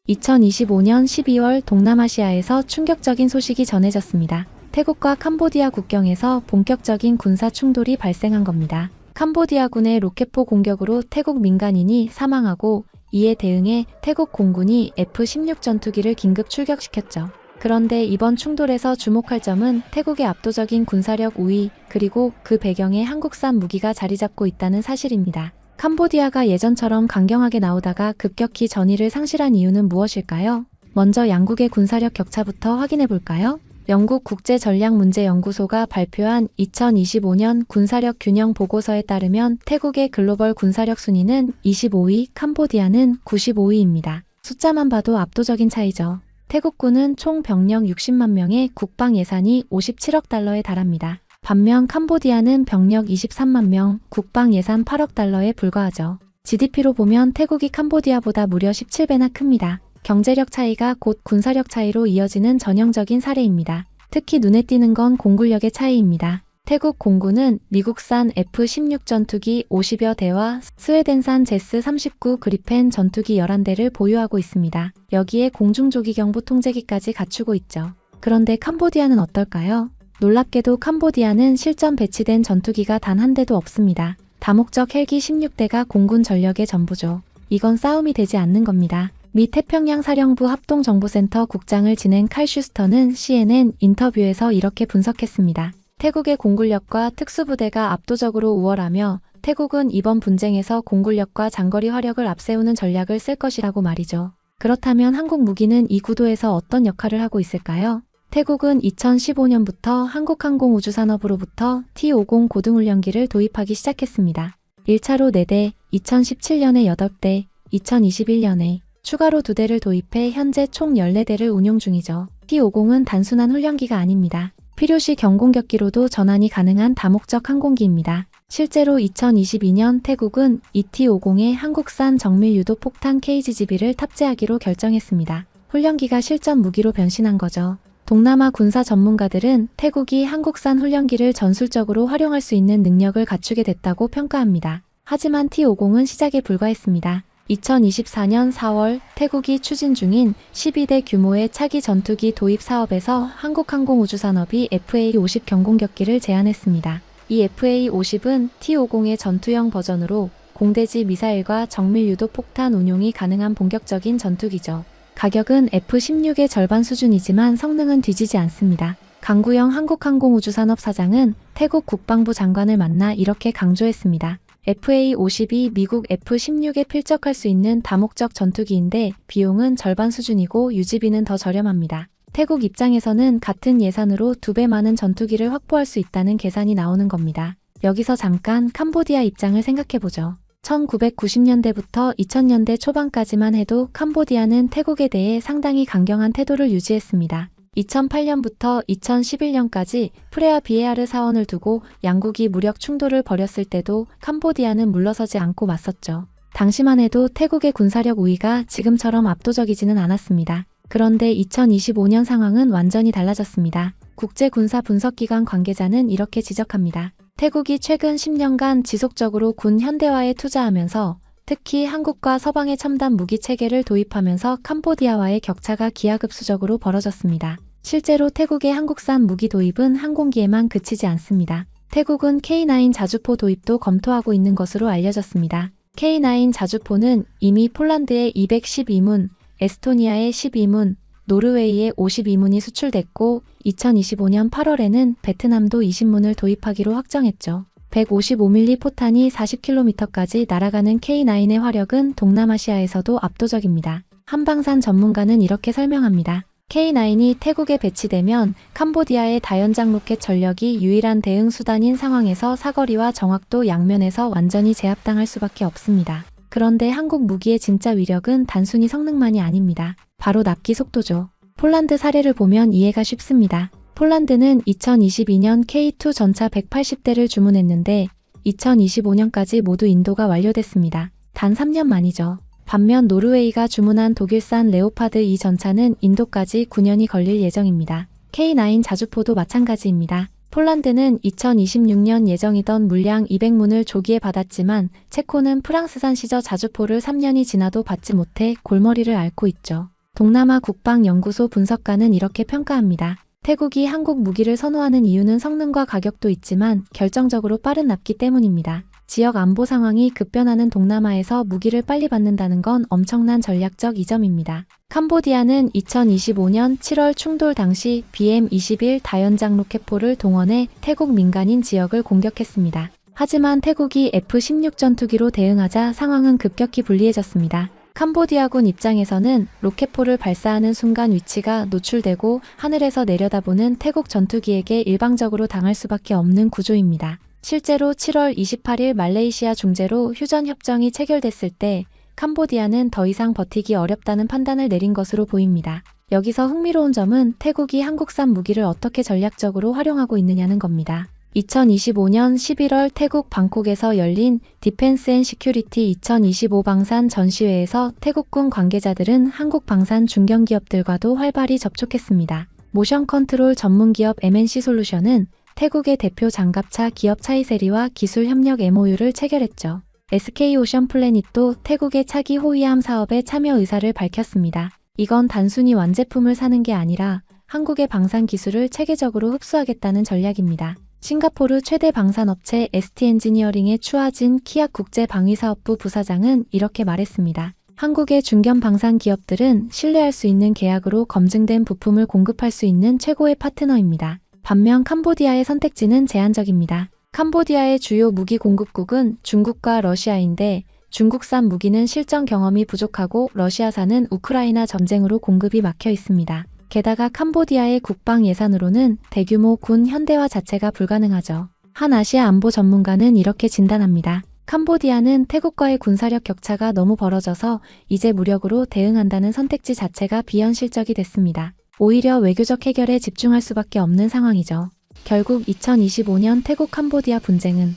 2025년 12월 동남아시아에서 충격적인 소식이 전해졌습니다. 태국과 캄보디아 국경에서 본격적인 군사 충돌이 발생한 겁니다. 캄보디아군의 로켓포 공격으로 태국 민간인이 사망하고 이에 대응해 태국 공군이 F-16 전투기를 긴급 출격시켰죠. 그런데 이번 충돌에서 주목할 점은 태국의 압도적인 군사력 우위, 그리고 그 배경에 한국산 무기가 자리 잡고 있다는 사실입니다. 캄보디아가 예전처럼 강경하게 나오다가 급격히 전의를 상실한 이유는 무엇일까요? 먼저 양국의 군사력 격차부터 확인해 볼까요? 영국 국제전략문제연구소가 발표한 2025년 군사력 균형 보고서에 따르면 태국의 글로벌 군사력 순위는 25위, 캄보디아는 95위입니다. 숫자만 봐도 압도적인 차이죠. 태국군은 총 병력 60만 명에 국방 예산이 57억 달러에 달합니다. 반면 캄보디아는 병력 23만 명, 국방 예산 8억 달러에 불과하죠. GDP로 보면 태국이 캄보디아보다 무려 17배나 큽니다. 경제력 차이가 곧 군사력 차이로 이어지는 전형적인 사례입니다. 특히 눈에 띄는 건 공군력의 차이입니다. 태국 공군은 미국산 F-16 전투기 50여 대와 스웨덴산 제스-39 그리펜 전투기 11대를 보유하고 있습니다. 여기에 공중조기경보 통제기까지 갖추고 있죠. 그런데 캄보디아는 어떨까요? 놀랍게도 캄보디아는 실전 배치된 전투기가 단 한 대도 없습니다. 다목적 헬기 16대가 공군 전력의 전부죠. 이건 싸움이 되지 않는 겁니다. 미 태평양 사령부 합동정보센터 국장을 지낸 칼 슈스터는 CNN 인터뷰에서 이렇게 분석했습니다. 태국의 공군력과 특수부대가 압도적으로 우월하며 태국은 이번 분쟁에서 공군력과 장거리 화력을 앞세우는 전략을 쓸 것이라고 말이죠. 그렇다면 한국 무기는 이 구도에서 어떤 역할을 하고 있을까요? 태국은 2015년부터 한국항공우주산업으로부터 T-50 고등훈련기를 도입하기 시작했습니다. 1차로 4대, 2017년에 8대, 2021년에 추가로 2대를 도입해 현재 총 14대를 운용 중이죠. T-50은 단순한 훈련기가 아닙니다. 필요시 경공격기로도 전환이 가능한 다목적 항공기입니다. 실제로 2022년 태국은 이 T-50에 한국산 정밀유도 폭탄 KGGB를 탑재하기로 결정했습니다. 훈련기가 실전 무기로 변신한 거죠. 동남아 군사 전문가들은 태국이 한국산 훈련기를 전술적으로 활용할 수 있는 능력을 갖추게 됐다고 평가합니다. 하지만 T-50은 시작에 불과했습니다. 2024년 4월 태국이 추진 중인 12대 규모의 차기 전투기 도입 사업에서 한국항공우주산업이 FA-50 경공격기를 제안했습니다. 이 FA-50은 T-50의 전투형 버전으로 공대지 미사일과 정밀유도 폭탄 운용이 가능한 본격적인 전투기죠. 가격은 F-16의 절반 수준이지만 성능은 뒤지지 않습니다. 강구영 한국항공우주산업 사장은 태국 국방부 장관을 만나 이렇게 강조했습니다. FA-50이 미국 F-16에 필적할 수 있는 다목적 전투기인데 비용은 절반 수준이고 유지비는 더 저렴합니다. 태국 입장에서는 같은 예산으로 2배 많은 전투기를 확보할 수 있다는 계산이 나오는 겁니다. 여기서 잠깐 캄보디아 입장을 생각해보죠. 1990년대부터 2000년대 초반까지만 해도 캄보디아는 태국에 대해 상당히 강경한 태도를 유지했습니다. 2008년부터 2011년까지 프레아 비에아르 사원을 두고 양국이 무력 충돌을 벌였을 때도 캄보디아는 물러서지 않고 맞섰죠. 당시만 해도 태국의 군사력 우위가 지금처럼 압도적이지는 않았습니다. 그런데 2025년 상황은 완전히 달라졌습니다. 국제군사분석기관 관계자는 이렇게 지적합니다. 태국이 최근 10년간 지속적으로 군 현대화에 투자하면서 특히 한국과 서방의 첨단 무기 체계를 도입하면서 캄보디아와의 격차가 기하급수적으로 벌어졌습니다. 실제로 태국의 한국산 무기 도입은 항공기에만 그치지 않습니다. 태국은 K9 자주포 도입도 검토하고 있는 것으로 알려졌습니다. K9 자주포는 이미 폴란드에 212문, 에스토니아에 12문, 노르웨이에 52문이 수출됐고 2025년 8월에는 베트남도 20문을 도입하기로 확정했죠. 155mm 포탄이 40km까지 날아가는 K9의 화력은 동남아시아에서도 압도적입니다. 한방산 전문가는 이렇게 설명합니다. K9이 태국에 배치되면 캄보디아의 다연장 로켓 전력이 유일한 대응 수단인 상황에서 사거리와 정확도 양면에서 완전히 제압당할 수밖에 없습니다. 그런데 한국 무기의 진짜 위력은 단순히 성능만이 아닙니다. 바로 납기 속도죠. 폴란드 사례를 보면 이해가 쉽습니다. 폴란드는 2022년 K2 전차 180대를 주문했는데 2025년까지 모두 인도가 완료됐습니다. 단 3년 만이죠. 반면 노르웨이가 주문한 독일산 레오파드 2 전차는 인도까지 9년이 걸릴 예정입니다. K9 자주포도 마찬가지입니다. 폴란드는 2026년 예정이던 물량 200문을 조기에 받았지만 체코는 프랑스산 시저 자주포를 3년이 지나도 받지 못해 골머리를 앓고 있죠. 동남아 국방연구소 분석가는 이렇게 평가합니다. 태국이 한국 무기를 선호하는 이유는 성능과 가격도 있지만 결정적으로 빠른 납기 때문입니다. 지역 안보 상황이 급변하는 동남아에서 무기를 빨리 받는다는 건 엄청난 전략적 이점입니다. 캄보디아는 2025년 7월 충돌 당시 BM-21 다연장 로켓포를 동원해 태국 민간인 지역을 공격했습니다. 하지만 태국이 F-16 전투기로 대응하자 상황은 급격히 불리해졌습니다. 캄보디아군 입장에서는 로켓포를 발사하는 순간 위치가 노출되고 하늘에서 내려다보는 태국 전투기에게 일방적으로 당할 수밖에 없는 구조입니다. 실제로 7월 28일 말레이시아 중재로 휴전협정이 체결됐을 때 캄보디아는 더 이상 버티기 어렵다는 판단을 내린 것으로 보입니다. 여기서 흥미로운 점은 태국이 한국산 무기를 어떻게 전략적으로 활용하고 있느냐는 겁니다. 2025년 11월 태국 방콕에서 열린 디펜스 앤 시큐리티 2025 방산 전시회에서 태국군 관계자들은 한국 방산 중견기업들과도 활발히 접촉했습니다. 모션 컨트롤 전문기업 MNC 솔루션은 태국의 대표 장갑차 기업 차이세리와 기술 협력 MOU를 체결했죠. SK 오션 플래닛도 태국의 차기 호위함 사업에 참여 의사를 밝혔습니다. 이건 단순히 완제품을 사는 게 아니라 한국의 방산 기술을 체계적으로 흡수하겠다는 전략입니다. 싱가포르 최대 방산업체 ST 엔지니어링의 추하진 키악 국제방위사업부 부사장은 이렇게 말했습니다. 한국의 중견 방산 기업들은 신뢰할 수 있는 계약으로 검증된 부품을 공급할 수 있는 최고의 파트너입니다. 반면 캄보디아의 선택지는 제한적입니다. 캄보디아의 주요 무기 공급국은 중국과 러시아인데 중국산 무기는 실전 경험이 부족하고 러시아산은 우크라이나 전쟁으로 공급이 막혀 있습니다. 게다가 캄보디아의 국방 예산으로는 대규모 군 현대화 자체가 불가능하죠. 한 아시아 안보 전문가는 이렇게 진단합니다. 캄보디아는 태국과의 군사력 격차가 너무 벌어져서 이제 무력으로 대응한다는 선택지 자체가 비현실적이 됐습니다. 오히려 외교적 해결에 집중할 수밖에 없는 상황이죠. 결국 2025년 태국 캄보디아 분쟁은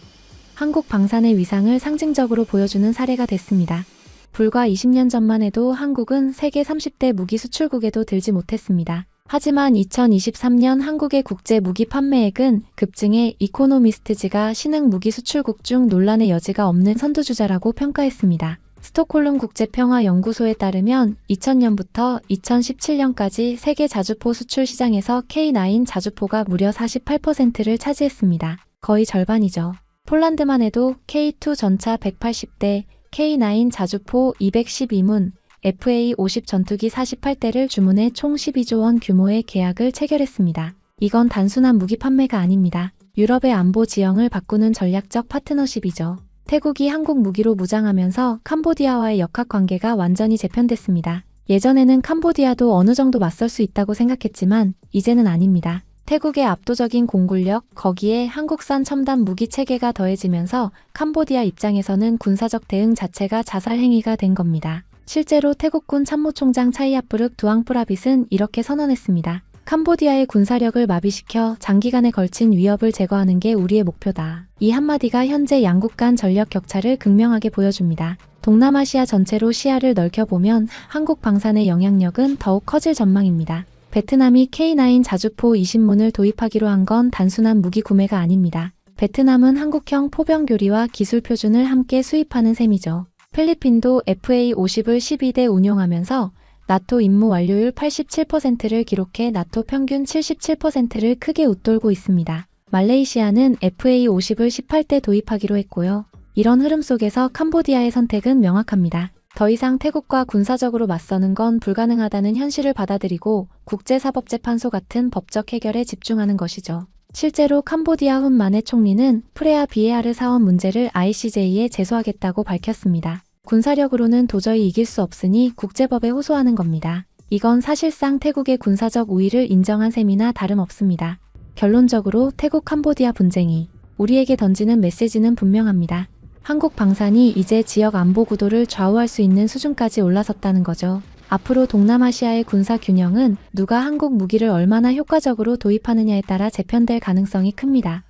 한국 방산의 위상을 상징적으로 보여주는 사례가 됐습니다. 불과 20년 전만 해도 한국은 세계 30대 무기 수출국에도 들지 못했습니다. 하지만 2023년 한국의 국제 무기 판매액은 급증해 이코노미스트지가 신흥 무기 수출국 중 논란의 여지가 없는 선두주자라고 평가했습니다. 스톡홀름 국제평화연구소에 따르면 2000년부터 2017년까지 세계 자주포 수출 시장에서 K9 자주포가 무려 48%를 차지했습니다. 거의 절반이죠. 폴란드만 해도 K2 전차 180대, K9 자주포 212문, FA50 전투기 48대를 주문해 총 12조 원 규모의 계약을 체결했습니다. 이건 단순한 무기 판매가 아닙니다. 유럽의 안보 지형을 바꾸는 전략적 파트너십이죠. 태국이 한국 무기로 무장하면서 캄보디아와의 역학관계가 완전히 재편됐습니다. 예전에는 캄보디아도 어느 정도 맞설 수 있다고 생각했지만 이제는 아닙니다. 태국의 압도적인 공군력, 거기에 한국산 첨단 무기 체계가 더해지면서 캄보디아 입장에서는 군사적 대응 자체가 자살 행위가 된 겁니다. 실제로 태국군 참모총장 차이아프륵 두앙프라빗은 이렇게 선언했습니다. 캄보디아의 군사력을 마비시켜 장기간에 걸친 위협을 제거하는 게 우리의 목표다. 이 한마디가 현재 양국 간 전력 격차를 극명하게 보여줍니다. 동남아시아 전체로 시야를 넓혀보면 한국 방산의 영향력은 더욱 커질 전망입니다. 베트남이 K9 자주포 20문을 도입하기로 한 건 단순한 무기 구매가 아닙니다. 베트남은 한국형 포병 교리와 기술 표준을 함께 수입하는 셈이죠. 필리핀도 FA50을 12대 운용하면서 나토 임무 완료율 87%를 기록해 나토 평균 77%를 크게 웃돌고 있습니다. 말레이시아는 FA50을 18대 도입하기로 했고요. 이런 흐름 속에서 캄보디아의 선택은 명확합니다. 더 이상 태국과 군사적으로 맞서는 건 불가능하다는 현실을 받아들이고 국제사법재판소 같은 법적 해결에 집중하는 것이죠. 실제로 캄보디아 훈 마넷 총리는 프레아 비에아르 사원 문제를 ICJ에 제소하겠다고 밝혔습니다. 군사력으로는 도저히 이길 수 없으니 국제법에 호소하는 겁니다. 이건 사실상 태국의 군사적 우위를 인정한 셈이나 다름없습니다. 결론적으로 태국 캄보디아 분쟁이 우리에게 던지는 메시지는 분명합니다. 한국 방산이 이제 지역 안보 구도를 좌우할 수 있는 수준까지 올라섰다는 거죠. 앞으로 동남아시아의 군사 균형은 누가 한국 무기를 얼마나 효과적으로 도입하느냐에 따라 재편될 가능성이 큽니다.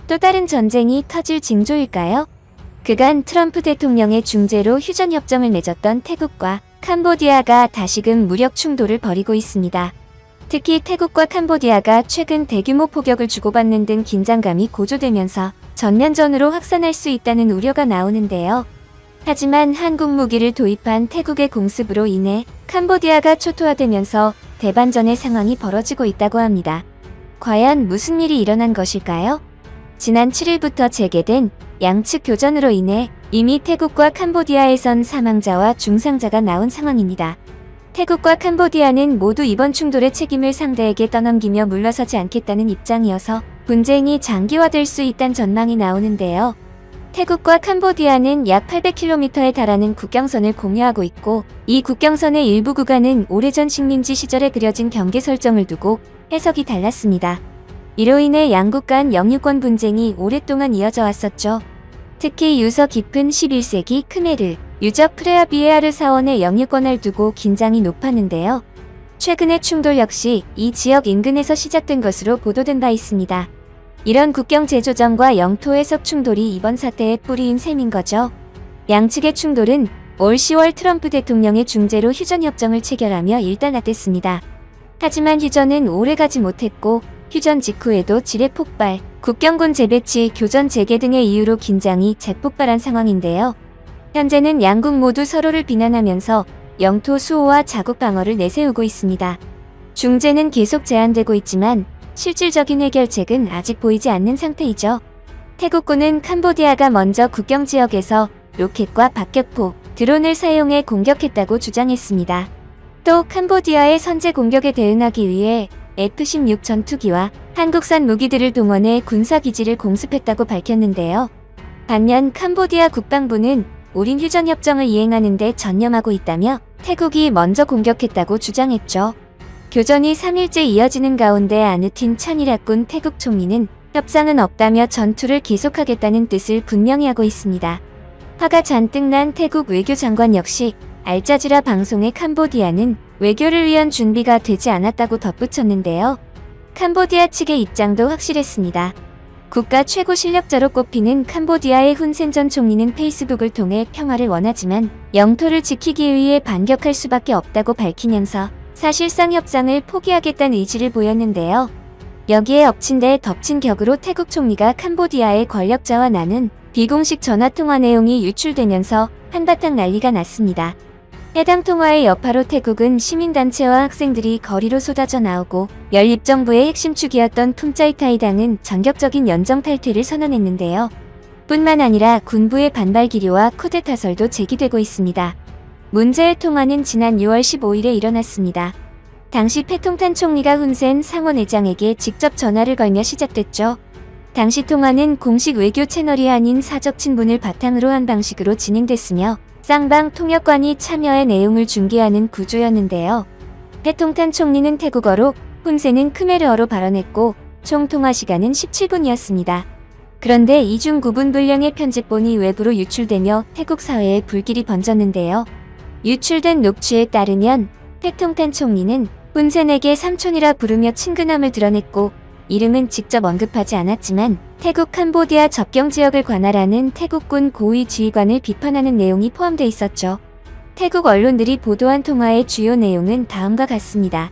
또 다른 전쟁이 터질 징조일까요? 그간 트럼프 대통령의 중재로 휴전협정을 맺었던 태국과 캄보디아가 다시금 무력 충돌을 벌이고 있습니다. 특히 태국과 캄보디아가 최근 대규모 포격을 주고받는 등 긴장감이 고조되면서 전면전으로 확산할 수 있다는 우려가 나오는데요. 하지만 한국 무기를 도입한 태국의 공습으로 인해 캄보디아가 초토화되면서 대반전의 상황이 벌어지고 있다고 합니다. 과연 무슨 일이 일어난 것일까요? 지난 7일부터 재개된 양측 교전으로 인해 이미 태국과 캄보디아에선 사망자와 중상자가 나온 상황입니다. 태국과 캄보디아는 모두 이번 충돌의 책임을 상대에게 떠넘기며 물러서지 않겠다는 입장이어서 분쟁이 장기화될 수 있다는 전망이 나오는데요. 태국과 캄보디아는 약 800km에 달하는 국경선을 공유하고 있고, 이 국경선의 일부 구간은 오래전 식민지 시절에 그려진 경계 설정을 두고 해석이 달랐습니다. 이로 인해 양국 간 영유권 분쟁이 오랫동안 이어져 왔었죠. 특히 유서 깊은 11세기 크메르, 유적 프레아비에아르 사원의 영유권을 두고 긴장이 높았는데요. 최근의 충돌 역시 이 지역 인근에서 시작된 것으로 보도된 바 있습니다. 이런 국경 재조정과 영토 해석 충돌이 이번 사태의 뿌리인 셈인 거죠. 양측의 충돌은 올 10월 트럼프 대통령의 중재로 휴전협정을 체결하며 일단락됐습니다. 하지만 휴전은 오래가지 못했고, 휴전 직후에도 지뢰 폭발, 국경군 재배치, 교전 재개 등의 이유로 긴장이 재폭발한 상황인데요. 현재는 양국 모두 서로를 비난하면서 영토 수호와 자국 방어를 내세우고 있습니다. 중재는 계속 제한되고 있지만 실질적인 해결책은 아직 보이지 않는 상태이죠. 태국군은 캄보디아가 먼저 국경 지역에서 로켓과 박격포, 드론을 사용해 공격했다고 주장했습니다. 또 캄보디아의 선제 공격에 대응하기 위해 F-16 전투기와 한국산 무기들을 동원해 군사기지를 공습했다고 밝혔는데요. 반면 캄보디아 국방부는 우린 휴전협정을 이행하는 데 전념하고 있다며 태국이 먼저 공격했다고 주장했죠. 교전이 3일째 이어지는 가운데 아누틴 찬이라군 태국 총리는 협상은 없다며 전투를 계속하겠다는 뜻을 분명히 하고 있습니다. 화가 잔뜩 난 태국 외교장관 역시 알자지라 방송의 캄보디아는 외교를 위한 준비가 되지 않았다고 덧붙였는데요. 캄보디아 측의 입장도 확실했습니다. 국가 최고 실력자로 꼽히는 캄보디아의 훈센 전 총리는 페이스북을 통해 평화를 원하지만 영토를 지키기 위해 반격할 수밖에 없다고 밝히면서 사실상 협상을 포기하겠다는 의지를 보였는데요. 여기에 엎친 데 덮친 격으로 태국 총리가 캄보디아의 권력자와 나눈 비공식 전화통화 내용이 유출되면서 한바탕 난리가 났습니다. 해당 통화의 여파로 태국은 시민단체와 학생들이 거리로 쏟아져 나오고 연립정부의 핵심 축이었던 툼짜이타이당은 전격적인 연정 탈퇴를 선언했는데요. 뿐만 아니라 군부의 반발 기류와 쿠데타설도 제기되고 있습니다. 문제의 통화는 지난 6월 15일에 일어났습니다. 당시 패통탄 총리가 훈센 상원의장에게 직접 전화를 걸며 시작됐죠. 당시 통화는 공식 외교 채널이 아닌 사적 친분을 바탕으로 한 방식으로 진행됐으며 쌍방 통역관이 참여해 내용을 중계하는 구조였는데요. 패통탄 총리는 태국어로, 훈센은 크메르어로 발언했고 총 통화 시간은 17분이었습니다. 그런데 이중 구분 분량의 편집본이 외부로 유출되며 태국 사회에 불길이 번졌는데요. 유출된 녹취에 따르면 패통탄 총리는 훈센에게 삼촌이라 부르며 친근함을 드러냈고 이름은 직접 언급하지 않았지만 태국 캄보디아 접경 지역을 관할하는 태국군 고위 지휘관을 비판하는 내용이 포함돼 있었죠. 태국 언론들이 보도한 통화의 주요 내용은 다음과 같습니다.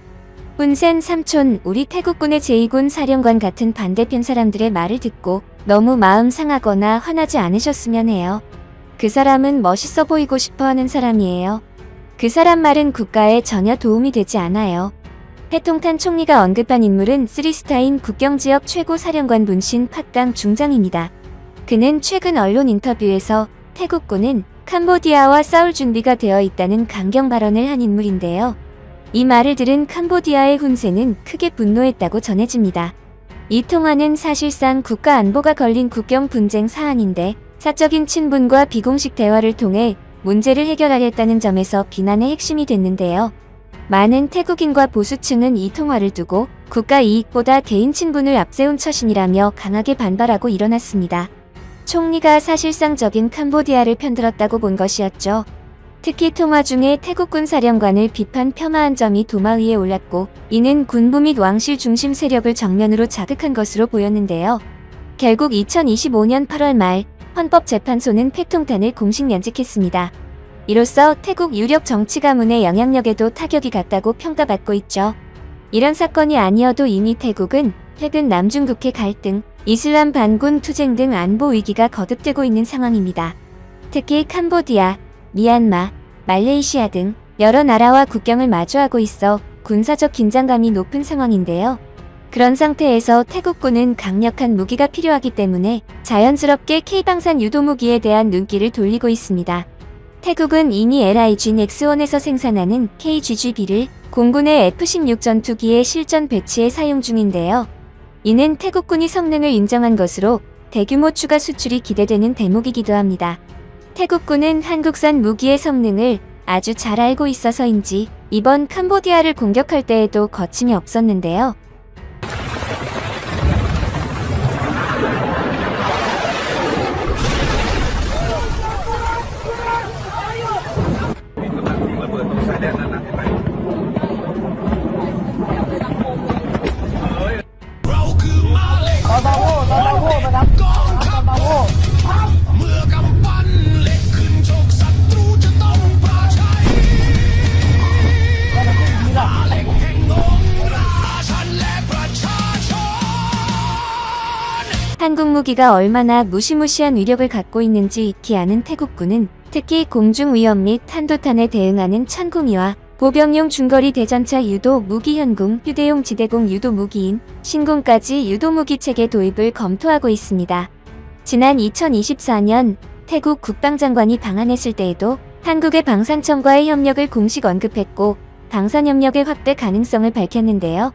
훈센 삼촌, 우리 태국군의 제2군 사령관 같은 반대편 사람들의 말을 듣고 너무 마음 상하거나 화나지 않으셨으면 해요. 그 사람은 멋있어 보이고 싶어 하는 사람이에요. 그 사람 말은 국가에 전혀 도움이 되지 않아요. 패통탄 총리가 언급한 인물은 쓰리스타인 국경지역 최고 사령관 문신 팟강 중장입니다. 그는 최근 언론 인터뷰에서 태국군은 캄보디아와 싸울 준비가 되어 있다는 강경 발언을 한 인물인데요. 이 말을 들은 캄보디아의 훈센은 크게 분노했다고 전해집니다. 이 통화는 사실상 국가 안보가 걸린 국경 분쟁 사안인데 사적인 친분과 비공식 대화를 통해 문제를 해결하겠다는 점에서 비난의 핵심이 됐는데요. 많은 태국인과 보수층은 이 통화를 두고 국가 이익보다 개인 친분을 앞세운 처신이라며 강하게 반발하고 일어났습니다. 총리가 사실상적인 캄보디아를 편들었다고 본 것이었죠. 특히 통화 중에 태국군 사령관을 비판 폄하한 점이 도마 위에 올랐고 이는 군부 및 왕실 중심 세력을 정면으로 자극한 것으로 보였는데요. 결국 2025년 8월 말 헌법재판소는 패통탄을 공식 면직했습니다. 이로써 태국 유력 정치 가문의 영향력에도 타격이 갔다고 평가받고 있죠. 이런 사건이 아니어도 이미 태국은 최근 남중국해 갈등, 이슬람 반군 투쟁 등 안보 위기가 거듭되고 있는 상황입니다. 특히 캄보디아, 미얀마, 말레이시아 등 여러 나라와 국경을 마주하고 있어 군사적 긴장감이 높은 상황인데요. 그런 상태에서 태국군은 강력한 무기가 필요하기 때문에 자연스럽게 K방산 유도무기에 대한 눈길을 돌리고 있습니다. 태국은 이미 LIG-X1에서 생산하는 KGGB를 공군의 F-16 전투기의 실전 배치에 사용 중인데요. 이는 태국군이 성능을 인정한 것으로 대규모 추가 수출이 기대되는 대목이기도 합니다. 태국군은 한국산 무기의 성능을 아주 잘 알고 있어서인지 이번 캄보디아를 공격할 때에도 거침이 없었는데요. 한국 무기가 얼마나 무시무시한 위력을 갖고 있는지 익히 아는 태국군은 특히 공중 위협 및 탄도탄에 대응하는 천궁이와 보병용 중거리 대전차 유도 무기 현궁, 휴대용 지대공 유도 무기인 신궁까지 유도 무기 체계 도입을 검토하고 있습니다. 지난 2024년 태국 국방장관이 방한했을 때에도 한국의 방산청과의 협력을 공식 언급했고 방산협력의 확대 가능성을 밝혔는데요.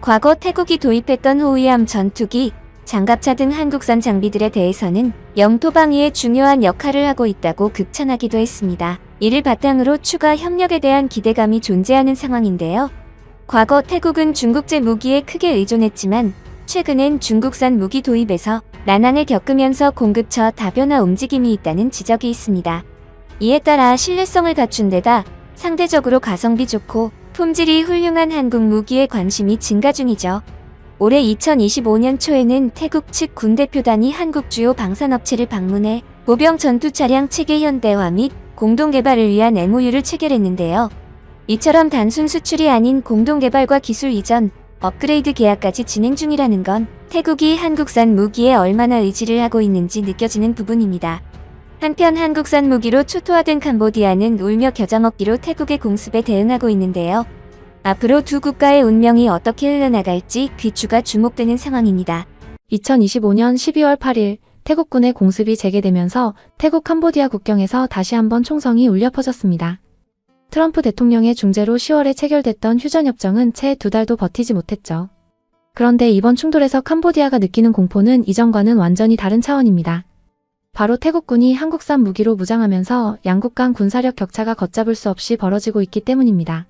과거 태국이 도입했던 호위함 전투기, 장갑차 등 한국산 장비들에 대해서는 영토 방위에 중요한 역할을 하고 있다고 극찬하기도 했습니다. 이를 바탕으로 추가 협력에 대한 기대감이 존재하는 상황인데요. 과거 태국은 중국제 무기에 크게 의존했지만 최근엔 중국산 무기 도입에서 난항을 겪으면서 공급처 다변화 움직임이 있다는 지적이 있습니다. 이에 따라 신뢰성을 갖춘 데다 상대적으로 가성비 좋고 품질이 훌륭한 한국 무기에 관심이 증가 중이죠. 올해 2025년 초에는 태국 측 군 대표단이 한국 주요 방산업체를 방문해 보병 전투 차량 체계 현대화 및 공동 개발을 위한 MOU를 체결했는데요. 이처럼 단순 수출이 아닌 공동 개발과 기술 이전, 업그레이드 계약까지 진행 중이라는 건 태국이 한국산 무기에 얼마나 의지를 하고 있는지 느껴지는 부분입니다. 한편 한국산 무기로 초토화된 캄보디아는 울며 겨자 먹기로 태국의 공습에 대응하고 있는데요. 앞으로 두 국가의 운명이 어떻게 흘러나갈지 귀추가 주목되는 상황입니다. 2025년 12월 8일 태국군의 공습이 재개되면서 태국 캄보디아 국경에서 다시 한번 총성이 울려 퍼졌습니다. 트럼프 대통령의 중재로 10월에 체결됐던 휴전협정은 채 2달도 버티지 못했죠. 그런데 이번 충돌에서 캄보디아가 느끼는 공포는 이전과는 완전히 다른 차원입니다. 바로 태국군이 한국산 무기로 무장하면서 양국 간 군사력 격차가 걷잡을 수 없이 벌어지고 있기 때문입니다.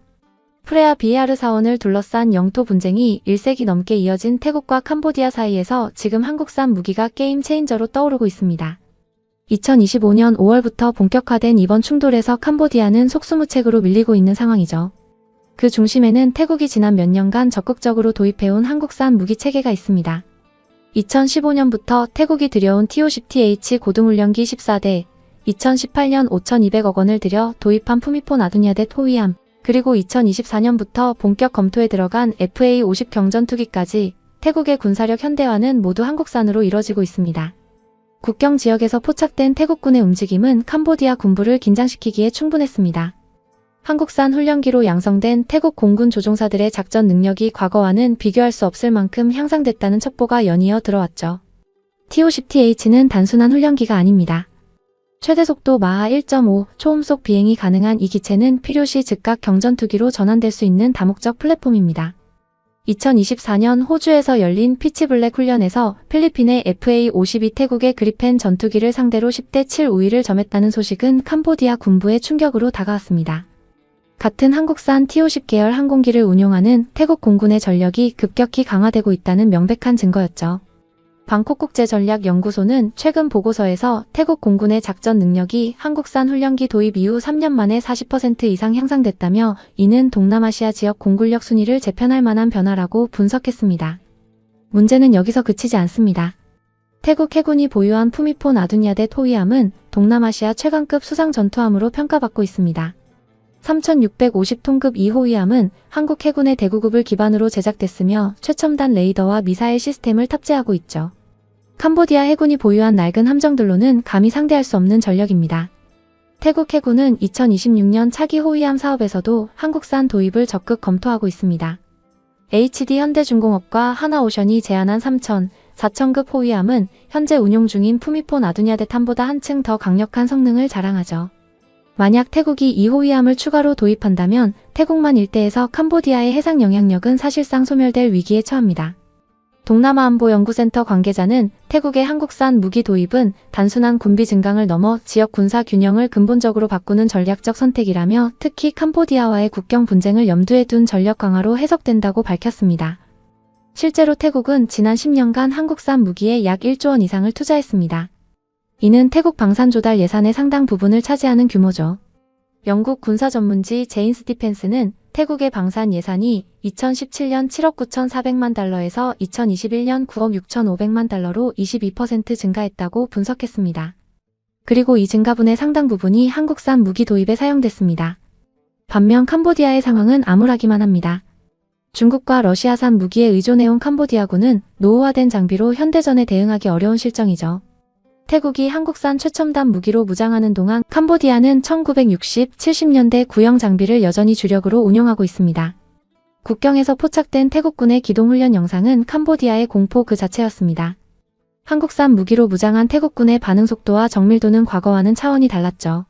프레아 BAR 사원을 둘러싼 영토 분쟁이 1세기 넘게 이어진 태국과 캄보디아 사이에서 지금 한국산 무기가 게임 체인저로 떠오르고 있습니다. 2025년 5월부터 본격화된 이번 충돌에서 캄보디아는 속수무책으로 밀리고 있는 상황이죠. 그 중심에는 태국이 지난 몇 년간 적극적으로 도입해온 한국산 무기 체계가 있습니다. 2015년부터 태국이 들여온 TO-10TH 고등훈련기 14대, 2018년 5,200억 원을 들여 도입한 푸미폰 아두냐뎃 호위함, 그리고 2024년부터 본격 검토에 들어간 FA-50 경전투기까지 태국의 군사력 현대화는 모두 한국산으로 이뤄지고 있습니다. 국경 지역에서 포착된 태국군의 움직임은 캄보디아 군부를 긴장시키기에 충분했습니다. 한국산 훈련기로 양성된 태국 공군 조종사들의 작전 능력이 과거와는 비교할 수 없을 만큼 향상됐다는 첩보가 연이어 들어왔죠. TO-10TH는 단순한 훈련기가 아닙니다. 최대 속도 마하 1.5 초음속 비행이 가능한 이 기체는 필요시 즉각 경전투기로 전환될 수 있는 다목적 플랫폼입니다. 2024년 호주에서 열린 피치블랙 훈련에서 필리핀의 FA-52 태국의 그리펜 전투기를 상대로 10대 7 우위를 점했다는 소식은 캄보디아 군부의 충격으로 다가왔습니다. 같은 한국산 TO-10 계열 항공기를 운용하는 태국 공군의 전력이 급격히 강화되고 있다는 명백한 증거였죠. 방콕국제전략연구소는 최근 보고서에서 태국 공군의 작전 능력이 한국산 훈련기 도입 이후 3년 만에 40% 이상 향상됐다며 이는 동남아시아 지역 공군력 순위를 재편할 만한 변화라고 분석했습니다. 문제는 여기서 그치지 않습니다. 태국 해군이 보유한 푸미폰 아두냐뎃 호위함은 동남아시아 최강급 수상 전투함으로 평가받고 있습니다. 3650톤급 2호위함은 한국 해군의 대구급을 기반으로 제작됐으며 최첨단 레이더와 미사일 시스템을 탑재하고 있죠. 캄보디아 해군이 보유한 낡은 함정들로는 감히 상대할 수 없는 전력입니다. 태국 해군은 2026년 차기 호위함 사업에서도 한국산 도입을 적극 검토하고 있습니다. HD 현대중공업과 하나오션이 제안한 3000, 4000급 호위함은 현재 운용 중인 푸미폰 아두냐데탄보다 한층 더 강력한 성능을 자랑하죠. 만약 태국이 이 호위함을 추가로 도입한다면 태국만 일대에서 캄보디아의 해상 영향력은 사실상 소멸될 위기에 처합니다. 동남아안보연구센터 관계자는 태국의 한국산 무기 도입은 단순한 군비 증강을 넘어 지역 군사 균형을 근본적으로 바꾸는 전략적 선택이라며 특히 캄보디아와의 국경 분쟁을 염두에 둔 전력 강화로 해석된다고 밝혔습니다. 실제로 태국은 지난 10년간 한국산 무기에 약 1조 원 이상을 투자했습니다. 이는 태국 방산 조달 예산의 상당 부분을 차지하는 규모죠. 영국 군사 전문지 제인스 디펜스는 태국의 방산 예산이 2017년 7억 9,400만 달러에서 2021년 9억 6,500만 달러로 22% 증가했다고 분석했습니다. 그리고 이 증가분의 상당 부분이 한국산 무기 도입에 사용됐습니다. 반면 캄보디아의 상황은 암울하기만 합니다. 중국과 러시아산 무기에 의존해온 캄보디아군은 노후화된 장비로 현대전에 대응하기 어려운 실정이죠. 태국이 한국산 최첨단 무기로 무장하는 동안 캄보디아는 1960, 70년대 구형 장비를 여전히 주력으로 운용하고 있습니다. 국경에서 포착된 태국군의 기동훈련 영상은 캄보디아의 공포 그 자체였습니다. 한국산 무기로 무장한 태국군의 반응 속도와 정밀도는 과거와는 차원이 달랐죠.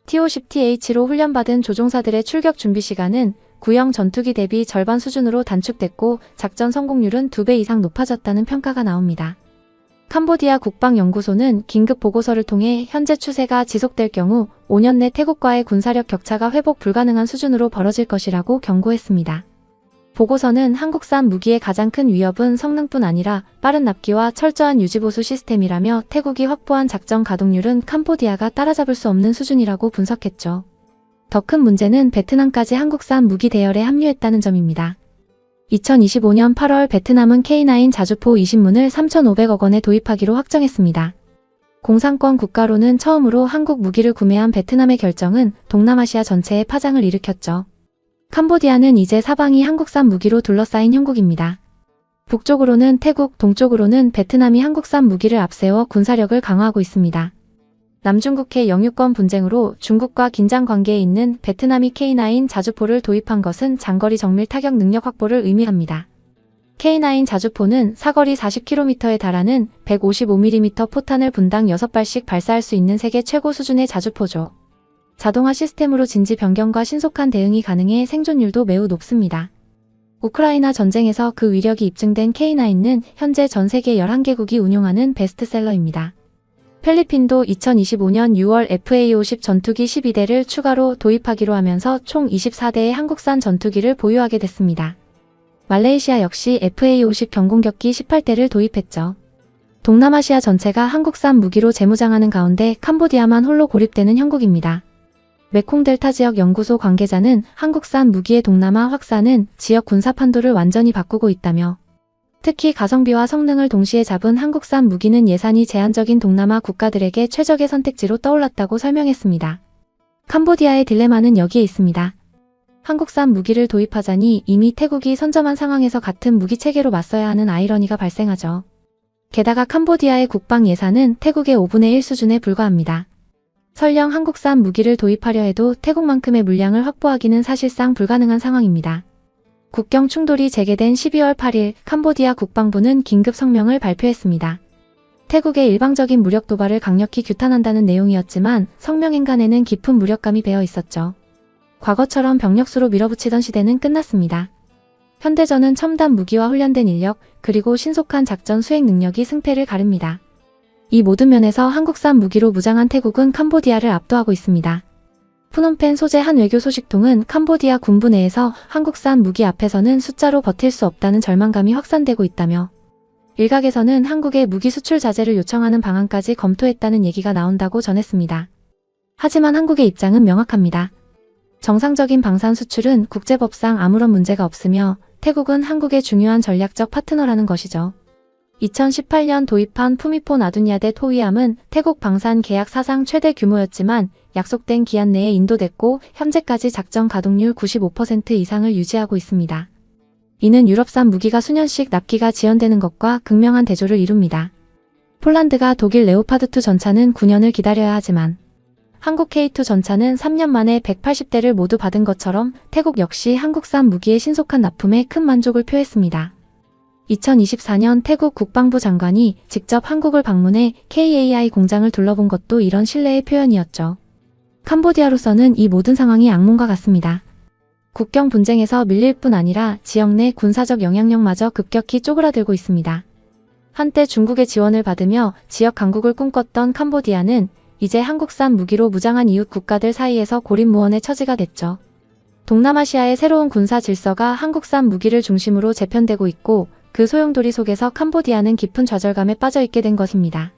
TO-10TH로 훈련받은 조종사들의 출격 준비 시간은 구형 전투기 대비 절반 수준으로 단축됐고 작전 성공률은 2배 이상 높아졌다는 평가가 나옵니다. 캄보디아 국방연구소는 긴급 보고서를 통해 현재 추세가 지속될 경우 5년 내 태국과의 군사력 격차가 회복 불가능한 수준으로 벌어질 것이라고 경고했습니다. 보고서는 한국산 무기의 가장 큰 위협은 성능뿐 아니라 빠른 납기와 철저한 유지보수 시스템이라며 태국이 확보한 작전 가동률은 캄보디아가 따라잡을 수 없는 수준이라고 분석했죠. 더 큰 문제는 베트남까지 한국산 무기 대열에 합류했다는 점입니다. 2025년 8월 베트남은 K9 자주포 20문을 3,500억 원에 도입하기로 확정했습니다. 공산권 국가로는 처음으로 한국 무기를 구매한 베트남의 결정은 동남아시아 전체에 파장을 일으켰죠. 캄보디아는 이제 사방이 한국산 무기로 둘러싸인 형국입니다. 북쪽으로는 태국, 동쪽으로는 베트남이 한국산 무기를 앞세워 군사력을 강화하고 있습니다. 남중국해 영유권 분쟁으로 중국과 긴장 관계에 있는 베트남이 K9 자주포를 도입한 것은 장거리 정밀 타격 능력 확보를 의미합니다. K9 자주포는 사거리 40km에 달하는 155mm 포탄을 분당 6발씩 발사할 수 있는 세계 최고 수준의 자주포죠. 자동화 시스템으로 진지 변경과 신속한 대응이 가능해 생존율도 매우 높습니다. 우크라이나 전쟁에서 그 위력이 입증된 K9는 현재 전 세계 11개국이 운용하는 베스트셀러입니다. 필리핀도 2025년 6월 FA-50 전투기 12대를 추가로 도입하기로 하면서 총 24대의 한국산 전투기를 보유하게 됐습니다. 말레이시아 역시 FA-50 경공격기 18대를 도입했죠. 동남아시아 전체가 한국산 무기로 재무장하는 가운데 캄보디아만 홀로 고립되는 형국입니다. 메콩델타 지역 연구소 관계자는 한국산 무기의 동남아 확산은 지역 군사 판도를 완전히 바꾸고 있다며 특히 가성비와 성능을 동시에 잡은 한국산 무기는 예산이 제한적인 동남아 국가들에게 최적의 선택지로 떠올랐다고 설명했습니다. 캄보디아의 딜레마는 여기에 있습니다. 한국산 무기를 도입하자니 이미 태국이 선점한 상황에서 같은 무기 체계로 맞서야 하는 아이러니가 발생하죠. 게다가 캄보디아의 국방 예산은 태국의 5분의 1 수준에 불과합니다. 설령 한국산 무기를 도입하려 해도 태국만큼의 물량을 확보하기는 사실상 불가능한 상황입니다. 국경 충돌이 재개된 12월 8일 캄보디아 국방부는 긴급 성명을 발표했습니다. 태국의 일방적인 무력 도발을 강력히 규탄한다는 내용이었지만 성명 행간에는 깊은 무력감이 배어 있었죠. 과거처럼 병력수로 밀어붙이던 시대는 끝났습니다. 현대전은 첨단 무기와 훈련된 인력, 그리고 신속한 작전 수행 능력이 승패를 가릅니다. 이 모든 면에서 한국산 무기로 무장한 태국은 캄보디아를 압도하고 있습니다. 푸놈펜 소재 한 외교 소식통은 캄보디아 군부 내에서 한국산 무기 앞에서는 숫자로 버틸 수 없다는 절망감이 확산되고 있다며 일각에서는 한국의 무기 수출 자제를 요청하는 방안까지 검토했다는 얘기가 나온다고 전했습니다. 하지만 한국의 입장은 명확합니다. 정상적인 방산 수출은 국제법상 아무런 문제가 없으며 태국은 한국의 중요한 전략적 파트너라는 것이죠. 2018년 도입한 푸미폰 아두냐데 호위함은 태국 방산 계약 사상 최대 규모였지만 약속된 기한 내에 인도됐고 현재까지 작전 가동률 95% 이상을 유지하고 있습니다. 이는 유럽산 무기가 수년씩 납기가 지연되는 것과 극명한 대조를 이룹니다. 폴란드가 독일 레오파드2 전차는 9년을 기다려야 하지만 한국 K2 전차는 3년 만에 180대를 모두 받은 것처럼 태국 역시 한국산 무기의 신속한 납품에 큰 만족을 표했습니다. 2024년 태국 국방부 장관이 직접 한국을 방문해 KAI 공장을 둘러본 것도 이런 신뢰의 표현이었죠. 캄보디아로서는 이 모든 상황이 악몽과 같습니다. 국경 분쟁에서 밀릴 뿐 아니라 지역 내 군사적 영향력마저 급격히 쪼그라들고 있습니다. 한때 중국의 지원을 받으며 지역 강국을 꿈꿨던 캄보디아는 이제 한국산 무기로 무장한 이웃 국가들 사이에서 고립무원의 처지가 됐죠. 동남아시아의 새로운 군사 질서가 한국산 무기를 중심으로 재편되고 있고 그 소용돌이 속에서 캄보디아는 깊은 좌절감에 빠져 있게 된 것입니다.